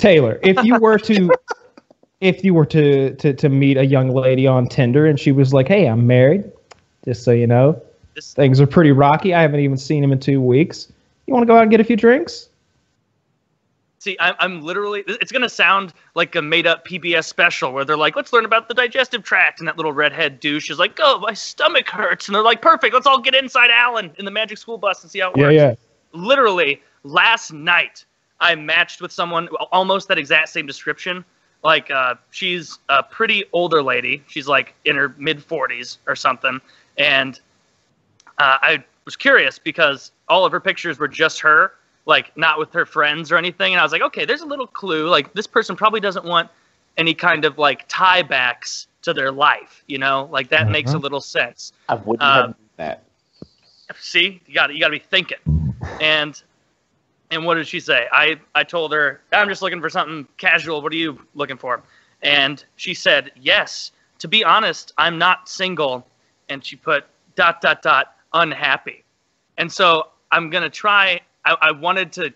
Taylor, if you were to meet a young lady on Tinder and she was like, "Hey, I'm married, just so you know, things are pretty rocky. I haven't even seen him in 2 weeks. You want to go out and get a few drinks?" See, I'm literally, it's going to sound like a made-up PBS special where they're like, let's learn about the digestive tract, and that little redhead douche is like, oh, my stomach hurts, and they're like, perfect, let's all get inside Alan in the Magic School Bus and see how it works. Yeah. Literally, last night, I matched with someone, almost that exact same description. Like, she's a pretty older lady. She's like in her mid-40s or something, and I was curious because all of her pictures were just her, like not with her friends or anything. And I was like, okay, there's a little clue. Like this person probably doesn't want any kind of like tie backs to their life, you know, like that makes a little sense. I wouldn't have that. See, you got to be thinking. And what did she say? I told her, I'm just looking for something casual. What are you looking for? And she said, yes, to be honest, I'm not single. And she put ... unhappy. And so I'm going to try, I wanted to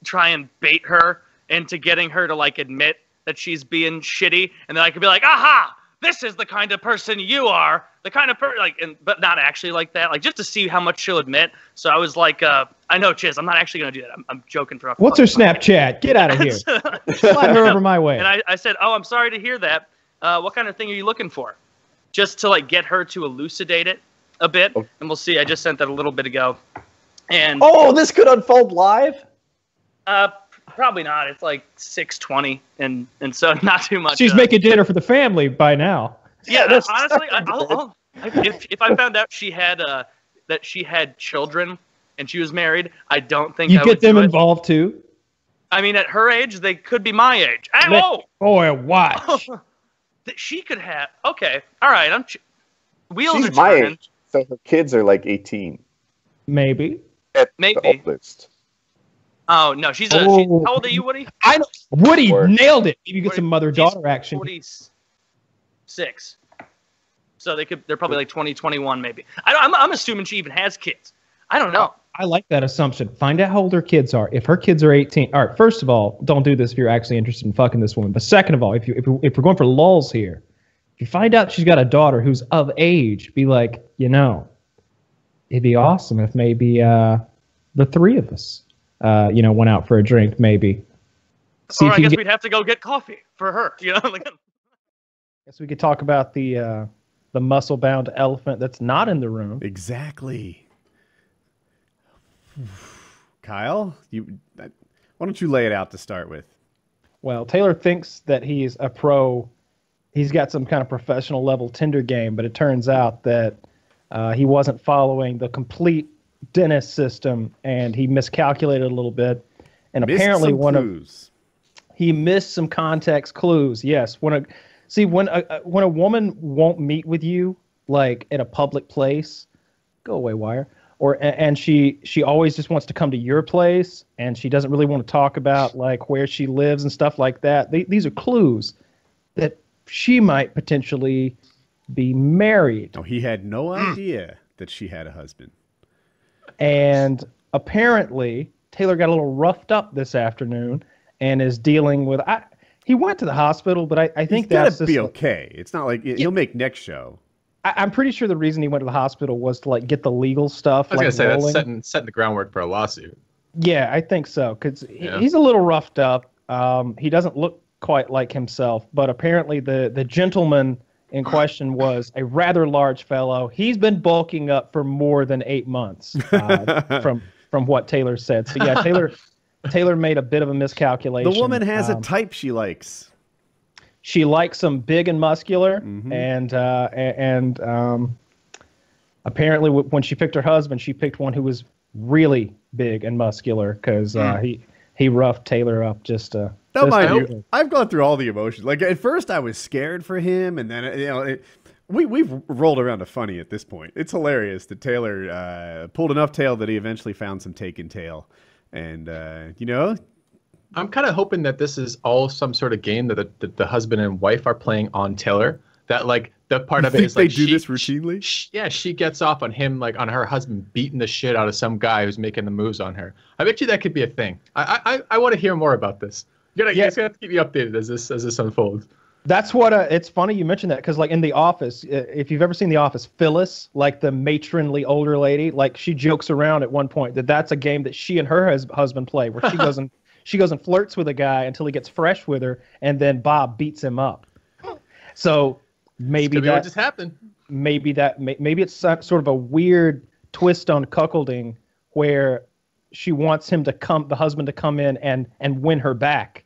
try and bait her into getting her to like admit that she's being shitty, and then I could be like, aha, this is the kind of person you are, the kind of person, like, but not actually like that, like just to see how much she'll admit. So I was like, I know, Chiz, I'm not actually going to do that. I'm joking for a What's her Snapchat? Get out of here. Slide her over my way. And I said, oh, I'm sorry to hear that. What kind of thing are you looking for? Just to like get her to elucidate it a bit, and we'll see. I just sent that a little bit ago. And this could unfold live? Probably not. It's like 6:20, and so not too much. She's making dinner for the family by now. Yeah, honestly, if I found out she had that she had children and she was married, I don't think you I get would them do it. Involved too. I mean, at her age, they could be my age. Boy, watch. She could have. Okay, all right. Wheels She's are my turning. age, so her kids are like 18. Maybe. Maybe. The oldest. Oh no, how old are you, Woody? I know. Woody nailed it. Maybe you get Woody, some mother-daughter action. 46. So they're probably like 20, 21 maybe. I'm assuming she even has kids. I don't know. I like that assumption. Find out how old her kids are. If her kids are 18, all right. First of all, don't do this if you're actually interested in fucking this woman. But second of all, if we're going for lulls here, if you find out she's got a daughter who's of age, be like, it'd be awesome if maybe the three of us, went out for a drink, maybe. Or I guess we'd have to go get coffee for her. I guess we could talk about the muscle-bound elephant that's not in the room. Exactly. Kyle, why don't you lay it out to start with? Well, Taylor thinks that he's a pro. He's got some kind of professional level Tinder game, but it turns out that he wasn't following the complete dentist system, and he miscalculated a little bit. And apparently he missed some context clues. Yes, when a woman won't meet with you like at a public place, go away, wire. And she always just wants to come to your place, and she doesn't really want to talk about like where she lives and stuff like that. These are clues that she might potentially be married. Oh, he had no idea that she had a husband. And apparently Taylor got a little roughed up this afternoon and is dealing with. He went to the hospital, but I think that's be okay. It's not like he'll make next show. I'm pretty sure the reason he went to the hospital was to like get the legal stuff. I was gonna say that's setting the groundwork for a lawsuit. Yeah, I think so, because he's a little roughed up. He doesn't look quite like himself, but apparently the gentleman in question was a rather large fellow. He's been bulking up for more than 8 months, from what Taylor said. So yeah, Taylor made a bit of a miscalculation. The woman has a type she likes. She likes them big and muscular, and apparently when she picked her husband, she picked one who was really big and muscular because he roughed Taylor up just. I've gone through all the emotions. Like at first, I was scared for him, and then we've rolled around to funny at this point. It's hilarious that Taylor pulled enough tail that he eventually found some taken tail, and I'm kind of hoping that this is all some sort of game that the husband and wife are playing on Taylor. That like the part of it is like they do this routinely. She gets off on him, like on her husband beating the shit out of some guy who's making the moves on her. I bet you that could be a thing. I want to hear more about this. You're gonna have to keep me updated as this unfolds. That's what it's funny you mentioned that because like in The Office, if you've ever seen The Office, Phyllis, like the matronly older lady, like she jokes around at one point that's a game that she and her husband play where she goes and flirts with a guy until he gets fresh with her, and then Bob beats him up. So maybe that what just happened. Maybe it's sort of a weird twist on cuckolding where she wants the husband to come in and win her back,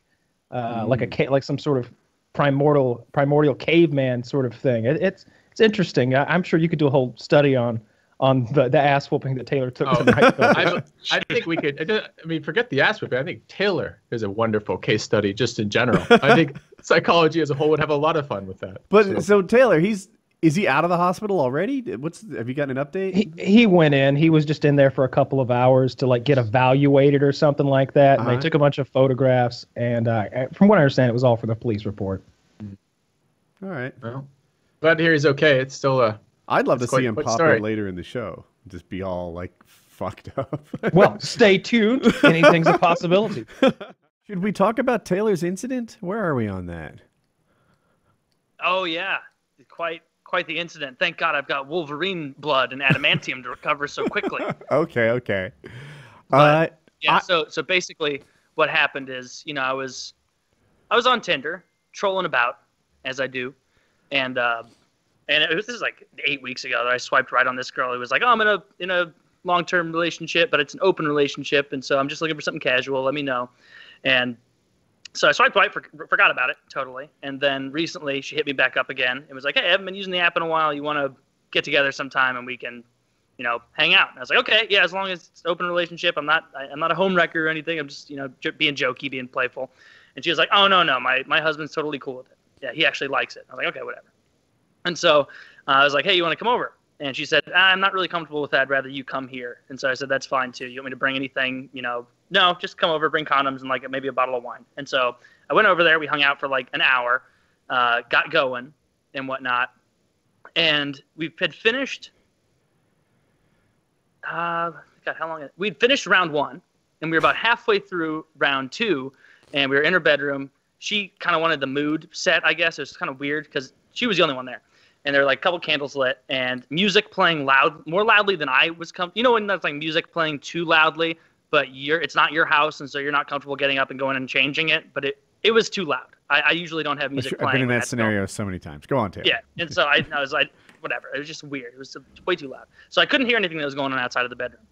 like some sort of primordial caveman sort of thing. It's interesting. I'm sure you could do a whole study on the ass whooping that Taylor took tonight. I think we could. I mean, forget the ass whooping. I think Taylor is a wonderful case study just in general. I think psychology as a whole would have a lot of fun with that. But so Taylor, is he out of the hospital already? Have you gotten an update? He went in. He was just in there for a couple of hours to like get evaluated or something like that. And they took a bunch of photographs. And from what I understand, it was all for the police report. All right. Well, glad to hear he's okay. It's still I'd love to see him pop up later in the show. Just be all like fucked up. Well, stay tuned. Anything's a possibility. Should we talk about Taylor's incident? Where are we on that? Oh yeah, quite the incident. Thank God I've got Wolverine blood and adamantium to recover so quickly. Okay. But, so basically what happened is, I was on Tinder, trolling about, as I do, and this is like 8 weeks ago that I swiped right on this girl who was like, oh, I'm in a long-term relationship, but it's an open relationship, and so I'm just looking for something casual, let me know. And so I swiped right, forgot about it totally. And then recently she hit me back up again and was like, hey, I haven't been using the app in a while. You want to get together sometime and we can, hang out? And I was like, okay, yeah, as long as it's an open relationship. I'm not a home wrecker or anything. I'm just, being jokey, being playful. And she was like, oh, no, my husband's totally cool with it. Yeah, he actually likes it. I was like, okay, whatever. And so I was like, hey, you want to come over? And she said, I'm not really comfortable with that. I'd rather you come here. And so I said, that's fine too. You want me to bring anything, No, just come over, bring condoms and like maybe a bottle of wine. And so I went over there. We hung out for like an hour, got going and whatnot. And we had finished, God, how long? We'd finished round one and we were about halfway through round two and we were in her bedroom. She kind of wanted the mood set, I guess. It was kind of weird because she was the only one there. And there were like a couple candles lit and music playing more loudly than I was comfortable. When that's like music playing too loudly, but it's not your house, and so you're not comfortable getting up and going and changing it. But it was too loud. I usually don't have music playing. I've been in that scenario so many times. Go on, Taylor. Yeah, and so I was like, whatever. It was just weird. It was way too loud. So I couldn't hear anything that was going on outside of the bedroom.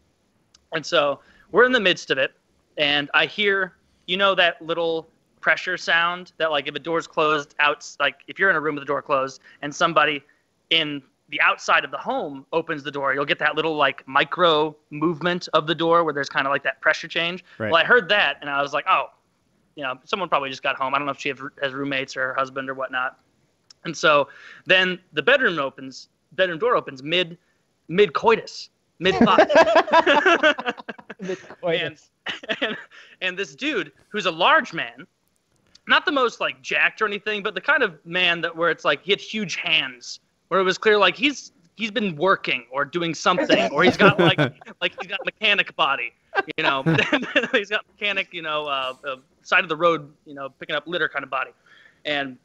And so we're in the midst of it, and I hear, that little pressure sound that like if a door's closed out, like if you're in a room with the door closed and somebody in the outside of the home opens the door, you'll get that little like micro movement of the door where there's kind of like that pressure change. Right. Well, I heard that and I was like, oh, someone probably just got home. I don't know if she has roommates or her husband or whatnot. And so then the bedroom door opens mid coitus, mid thought. and this dude who's a large man, not the most like jacked or anything, but the kind of man where it's like he had huge hands, where it was clear like he's been working or doing something, or he's got like he's got mechanic body, he's got mechanic, side of the road, picking up litter kind of body, and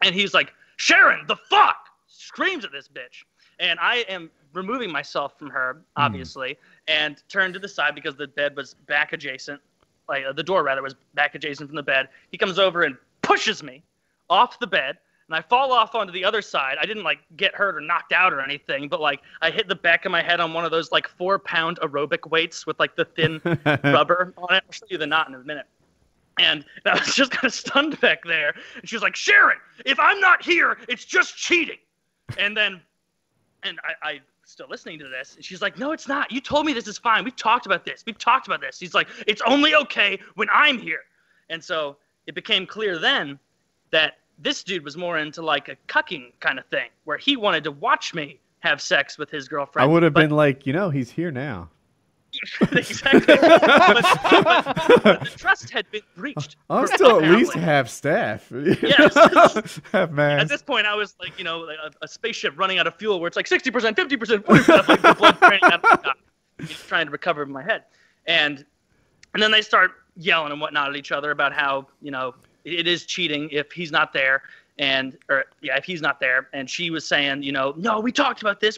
he's like, Sharon, the fuck, screams at this bitch, and I am removing myself from her obviously, and turned to the side because the bed was back adjacent. Like the door rather was back adjacent from the bed. He comes over and pushes me off the bed, and I fall off onto the other side. I didn't like get hurt or knocked out or anything, but like I hit the back of my head on one of those like 4-pound aerobic weights with like the thin rubber on it. I'll show you the knot in a minute. And I was just kind of stunned back there. And she was like, Sharon, if I'm not here, it's just cheating. And I still listening to this. And she's like, no, it's not. You told me this is fine. We've talked about this. He's like, it's only okay when I'm here. And so it became clear then that this dude was more into like a cucking kind of thing where he wanted to watch me have sex with his girlfriend. I would have been like, he's here now. Exactly. But the trust had been breached. I'll still at least have staff. Yes. Have masks. At this point, I was like, like a spaceship running out of fuel where it's like 60%, 50%, 40%, like the blood draining out of my God, trying to recover my head. And then they start yelling and whatnot at each other about how, it is cheating if he's not there. If he's not there. And she was saying, no, we talked about this.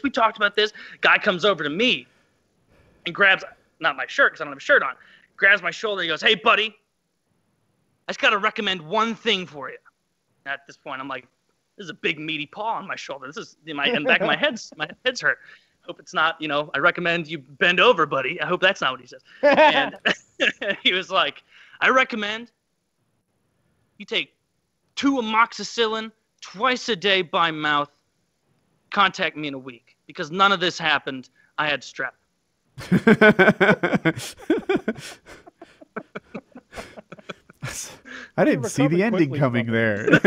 Guy comes over to me and grabs, not my shirt because I don't have a shirt on, grabs my shoulder. He goes, hey, buddy, I just got to recommend one thing for you. At this point, I'm like, this is a big meaty paw on my shoulder. This is in the back of my head's hurt. Hope it's not, I recommend you bend over, buddy. I hope that's not what he says. And he was like, I recommend you take 2 amoxicillin twice a day by mouth. Contact me in a week because none of this happened. I had strep. I didn't see the ending coming there.